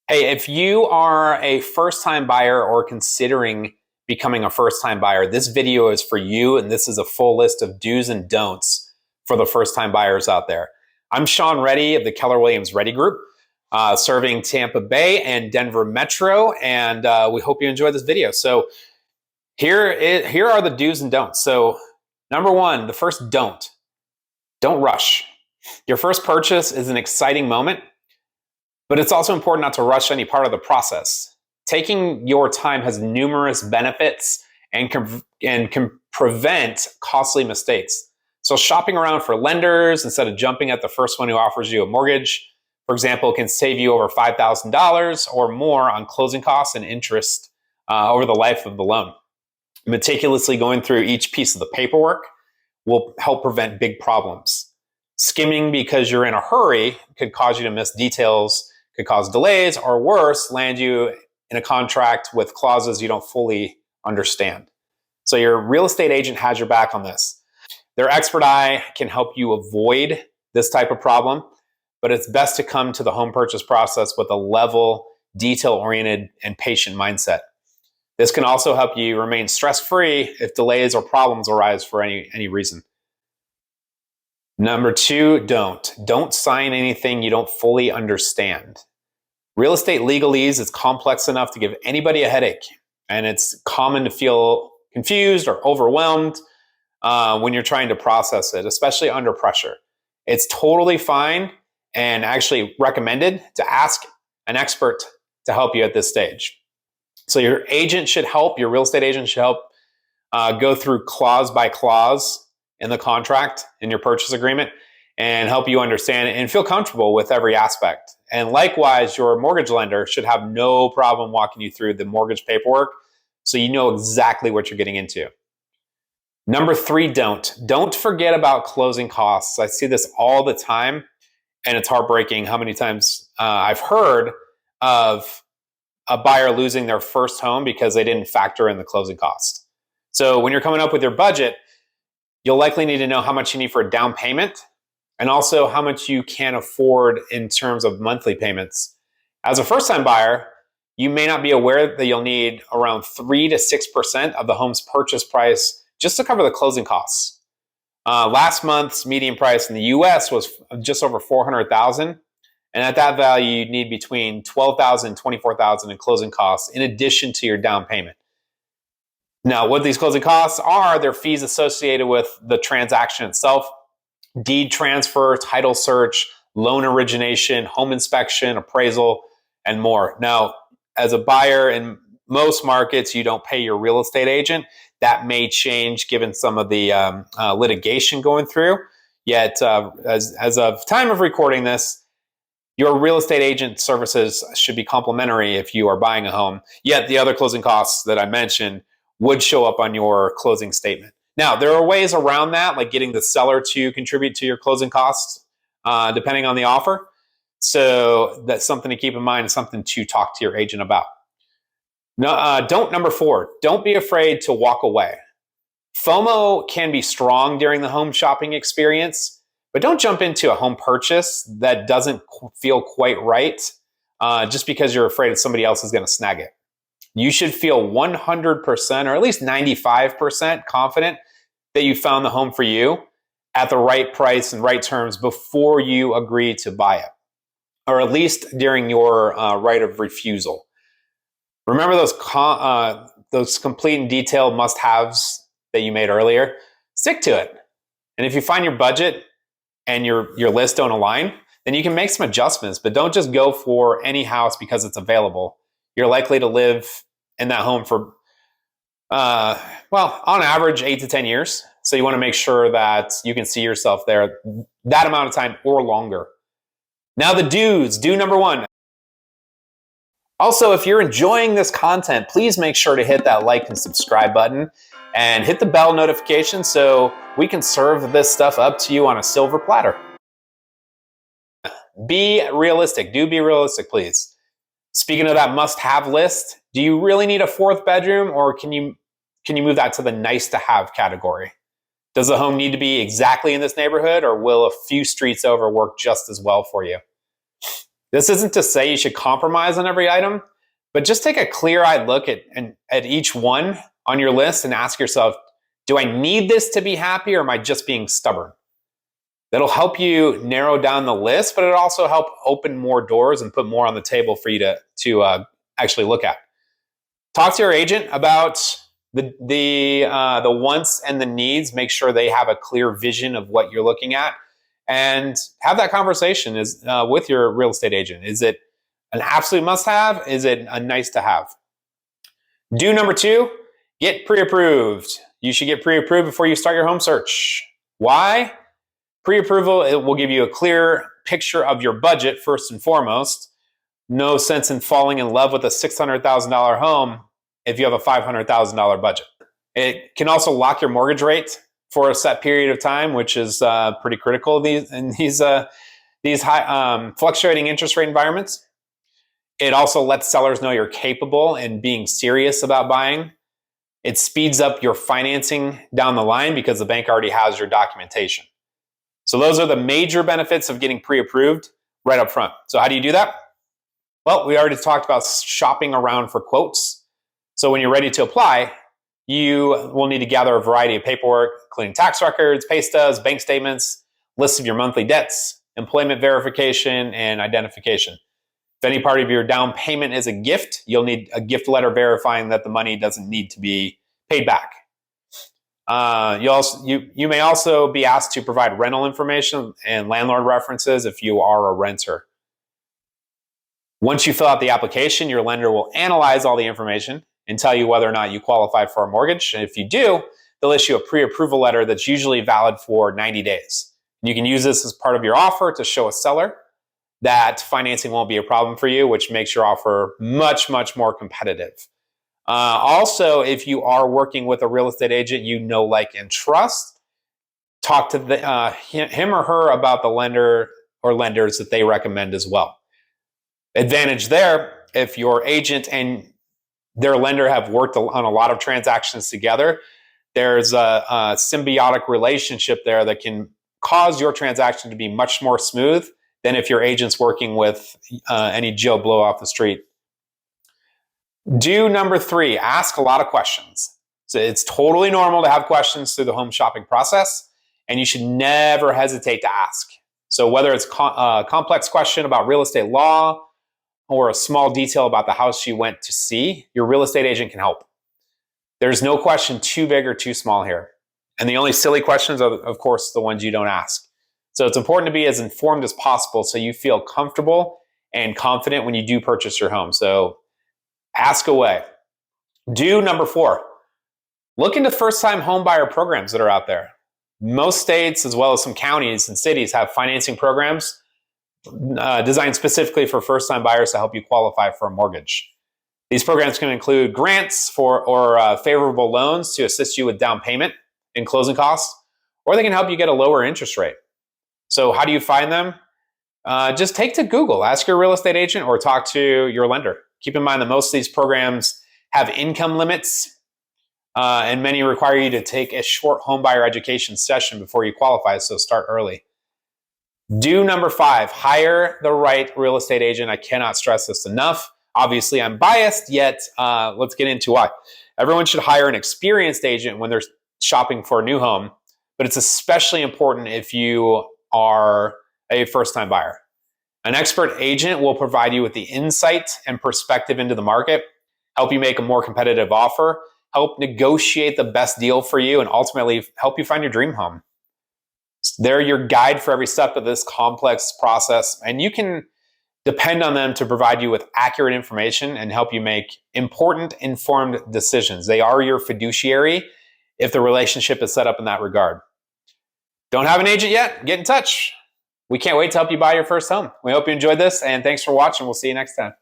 Hey, if you are a first-time buyer or considering becoming a first-time buyer, this video is for you, and this is a full list of do's and don'ts for the first-time buyers out there. I'm Sean Reddy of the Keller Williams Reddy Group, serving Tampa Bay and Denver Metro, and we hope you enjoy this video. So here are the do's and don'ts. So number one, the first don't rush. Your first purchase is an exciting moment, but it's also important not to rush any part of the process. Taking your time has numerous benefits and can prevent costly mistakes. So shopping around for lenders instead of jumping at the first one who offers you a mortgage, for example, can save you over $5,000 or more on closing costs and interest over the life of the loan. Meticulously going through each piece of the paperwork will help prevent big problems. Skimming because you're in a hurry could cause you to miss details, could cause delays, or worse, land you in a contract with clauses you don't fully understand. So your real estate agent has your back on this. Their expert eye can help you avoid this type of problem, but it's best to come to the home purchase process with a level, detail-oriented, and patient mindset. This can also help you remain stress-free if delays or problems arise for any reason. Number two, don't sign anything you don't fully understand. Real estate legalese is complex enough to give anybody a headache, and it's common to feel confused or overwhelmed when you're trying to process it, especially under pressure. It's totally fine and actually recommended to ask an expert to help you at this stage. So your agent should help, your real estate agent should help go through clause by clause in the contract, in your purchase agreement, and help you understand it and feel comfortable with every aspect. And likewise, your mortgage lender should have no problem walking you through the mortgage paperwork so you know exactly what you're getting into. Number three, don't forget about closing costs. I see this all the time, and it's heartbreaking how many times I've heard of a buyer losing their first home because they didn't factor in the closing costs. So when you're coming up with your budget, you'll likely need to know how much you need for a down payment and also how much you can afford in terms of monthly payments. As a first-time buyer, you may not be aware that you'll need around 3 to 6% of the home's purchase price just to cover the closing costs. Last month's median price in the US was just over $400,000. And at that value, you'd need between $12,000 and $24,000 in closing costs in addition to your down payment. Now, what these closing costs are, they're fees associated with the transaction itself, deed transfer, title search, loan origination, home inspection, appraisal, and more. Now, as a buyer in most markets, you don't pay your real estate agent. That may change given some of the litigation going through. Yet, as of time of recording this, your real estate agent services should be complimentary if you are buying a home. Yet the other closing costs that I mentioned would show up on your closing statement. Now, there are ways around that, like getting the seller to contribute to your closing costs, depending on the offer. So that's something to keep in mind and something to talk to your agent about. Number four, don't be afraid to walk away. FOMO can be strong during the home shopping experience, but don't jump into a home purchase that doesn't feel quite right just because you're afraid that somebody else is going to snag it. You should feel 100% or at least 95% confident that you found the home for you at the right price and right terms before you agree to buy it, or at least during your right of refusal. Remember those complete and detailed must-haves that you made earlier? Stick to it. And if you find your budget and your list don't align, then you can make some adjustments, but don't just go for any house because it's available. You're likely to live in that home for, on average, 8 to 10 years. So you want to make sure that you can see yourself there that amount of time or longer. Now the do's. Do number one. Also, if you're enjoying this content, please make sure to hit that like and subscribe button and hit the bell notification so we can serve this stuff up to you on a silver platter. Be realistic. Do be realistic, please. Speaking of that must-have list, do you really need a fourth bedroom, or can you move that to the nice-to-have category? Does the home need to be exactly in this neighborhood, or will a few streets over work just as well for you? This isn't to say you should compromise on every item, but just take a clear-eyed look at each one on your list and ask yourself, do I need this to be happy, or am I just being stubborn? That'll help you narrow down the list, but it'll also help open more doors and put more on the table for you to actually look at. Talk to your agent about the wants and the needs. Make sure they have a clear vision of what you're looking at, and have that conversation with your real estate agent. Is it an absolute must-have? Is it a nice-to-have? Do number 2, get pre-approved. You should get pre-approved before you start your home search. Why? Pre-approval, it will give you a clear picture of your budget first and foremost. No sense in falling in love with a $600,000 home if you have a $500,000 budget. It can also lock your mortgage rate for a set period of time, which is pretty critical in these high fluctuating interest rate environments. It also lets sellers know you're capable and being serious about buying. It speeds up your financing down the line because the bank already has your documentation. So those are the major benefits of getting pre-approved right up front. So how do you do that? Well, we already talked about shopping around for quotes. So when you're ready to apply, you will need to gather a variety of paperwork, including tax records, pay stubs, bank statements, lists of your monthly debts, employment verification, and identification. If any part of your down payment is a gift, you'll need a gift letter verifying that the money doesn't need to be paid back. You may also be asked to provide rental information and landlord references if you are a renter. Once you fill out the application, your lender will analyze all the information and tell you whether or not you qualify for a mortgage. And if you do, they'll issue a pre-approval letter that's usually valid for 90 days. You can use this as part of your offer to show a seller that financing won't be a problem for you, which makes your offer much, much more competitive. Also, if you are working with a real estate agent you know, like, and trust, talk to him or her about the lender or lenders that they recommend as well. Advantage there, if your agent and their lender have worked on a lot of transactions together, there's a symbiotic relationship there that can cause your transaction to be much more smooth than if your agent's working with any Joe Blow off the street. Do number 3, ask a lot of questions. So it's totally normal to have questions through the home shopping process, and you should never hesitate to ask. So whether it's a complex question about real estate law or a small detail about the house you went to see, your real estate agent can help. There's no question too big or too small here. And the only silly questions are, of course, the ones you don't ask. So it's important to be as informed as possible so you feel comfortable and confident when you do purchase your home. So ask away. Do number 4, look into first-time home buyer programs that are out there. Most states, as well as some counties and cities, have financing programs designed specifically for first-time buyers to help you qualify for a mortgage. These programs can include grants or favorable loans to assist you with down payment and closing costs, or they can help you get a lower interest rate. So how do you find them? Just take to Google, ask your real estate agent, or talk to your lender. Keep in mind that most of these programs have income limits, and many require you to take a short home buyer education session before you qualify, so start early. Do number 5, hire the right real estate agent. I cannot stress this enough. Obviously, I'm biased, yet let's get into why. Everyone should hire an experienced agent when they're shopping for a new home, but it's especially important if you are a first-time buyer. An expert agent will provide you with the insight and perspective into the market, help you make a more competitive offer, help negotiate the best deal for you, and ultimately help you find your dream home. They're your guide for every step of this complex process, and you can depend on them to provide you with accurate information and help you make important, informed decisions. They are your fiduciary if the relationship is set up in that regard. Don't have an agent yet? Get in touch. We can't wait to help you buy your first home. We hope you enjoyed this, and thanks for watching. We'll see you next time.